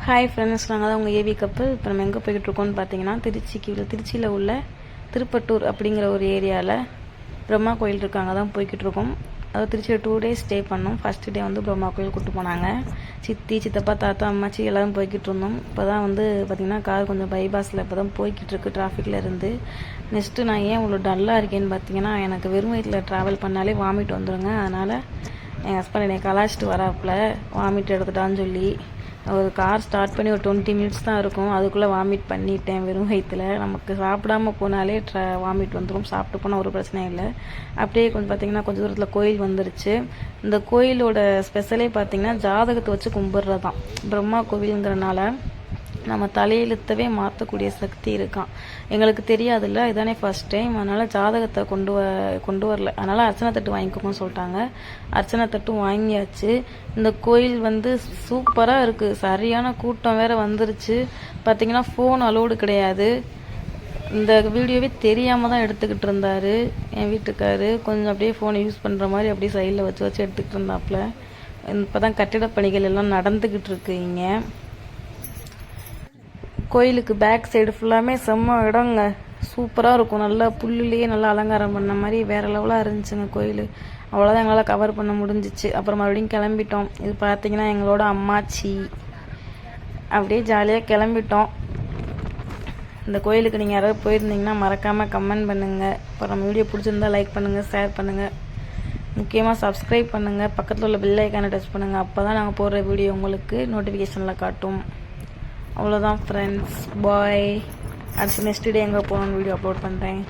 Hi friends, நாங்கள் தான் உங்கள் ஏவி கப்பல். இப்போ நம்ம எங்கே போய்கிட்டு இருக்கோம்னு பார்த்தீங்கன்னா, திருச்சியில் உள்ள திருப்பட்டூர் அப்படிங்கிற ஒரு ஏரியாவில் பிரம்மா கோயில் இருக்காங்க தான் போய்கிட்டு இருக்கோம். அதாவது திருச்சியில் 2 days ஸ்டே பண்ணோம். ஃபஸ்ட்டு டே வந்து பிரம்மா கோயில் கூப்பிட்டு போனாங்க. சித்தி, சித்தப்பா, தாத்தா, அம்மாச்சி எல்லோரும் போய்கிட்டு இருந்தோம். இப்போ தான் வந்து பார்த்திங்கன்னா கார் கொஞ்சம் பைபாஸில் இப்போ தான் போய்கிட்டு இருக்கு டிராஃபிக்கில் இருந்து. நெக்ஸ்ட்டு நான் ஏன் இவ்வளோ டல்லாக இருக்கேன்னு பார்த்தீங்கன்னா, எனக்கு வெறும் வயிற்றில் ட்ராவல் பண்ணாலே வாமிட் வந்துடுங்க. அதனால் என் ஹஸ்பண்ட் என்னை கலாச்சிட்டு வராப்பில் வாமிட் எடுத்துட்டான்னு சொல்லி ஒரு கார் ஸ்டார்ட் பண்ணி ஒரு 20 minutes தான் இருக்கும். அதுக்குள்ளே வாமிட் பண்ணிட்டேன் வெறும் வயிற்றுல. நமக்கு சாப்பிடாம போனாலே வாமிட் வந்துடும். சாப்பிட்டு போனால் ஒரு பிரச்சனையும் இல்லை. அப்படியே கொஞ்சம் பார்த்திங்கன்னா கொஞ்சம் தூரத்தில் கோயில் வந்துருச்சு. இந்த கோயிலோட ஸ்பெஷலே பார்த்திங்கன்னா ஜாதகத்தை வச்சு கும்பிட்றது தான். பிரம்மா கோவிலுங்கிறனால நம்ம தலையெழுத்தவே மாற்றக்கூடிய சக்தி இருக்கான். எங்களுக்கு தெரியாதுல்ல, இதானே ஃபர்ஸ்ட் டைம். அதனால் ஜாதகத்தை கொண்டு வரல. அதனால் அர்ச்சனை தட்டு வாங்கிக்கோங்கன்னு சொல்லிட்டாங்க. அர்ச்சனை தட்டும் வாங்கியாச்சு. இந்த கோயில் வந்து சூப்பராக இருக்குது. சரியான கூட்டம் வேறு வந்துருச்சு. பார்த்திங்கன்னா ஃபோன் அலோடு கிடையாது. இந்த வீடியோவே தெரியாமல் தான் எடுத்துக்கிட்டு இருந்தார் என் வீட்டுக்காரு. கொஞ்சம் அப்படியே ஃபோனை யூஸ் பண்ணுற மாதிரி அப்படியே சைடில் வச்சு எடுத்துக்கிட்டு இருந்தாப்புல. இப்போ தான் கட்டிட பணிகள் எல்லாம் நடந்துக்கிட்டு இருக்கு. இங்கே கோயிலுக்கு பேக் சைடு ஃபுல்லாமே செம்ம இடங்க. சூப்பராக இருக்கும். நல்லா புல்லுலேயே நல்லா அலங்காரம் பண்ண மாதிரி வேறு லெவலாக இருந்துச்சுங்க கோயில். அவ்வளோதான் எங்களால் கவர் பண்ண முடிஞ்சிச்சு. அப்புறம் மறுபடியும் கிளம்பிட்டோம். இது பார்த்திங்கன்னா எங்களோட அம்மாச்சி. அப்படியே ஜாலியாக கிளம்பிட்டோம். இந்த கோயிலுக்கு நீங்கள் யாராவது போயிருந்தீங்கன்னா மறக்காமல் கமெண்ட் பண்ணுங்கள். அப்புறம் நம்ம வீடியோ பிடிச்சிருந்தா லைக் பண்ணுங்கள், ஷேர் பண்ணுங்கள், முக்கியமாக சப்ஸ்கிரைப் பண்ணுங்கள். பக்கத்தில் உள்ள பெல் ஐக்கானை டச் பண்ணுங்கள். அப்போ தான் நாங்கள் போடுற வீடியோ உங்களுக்கு நோட்டிஃபிகேஷனில் காட்டும். அவ்வளோதான் ஃப்ரெண்ட்ஸ், பாய். அடுத்து நெக்ஸ்ட் டே எங்கே போகணுன்னு வீடியோ அப்லோட் பண்ணுறேன்.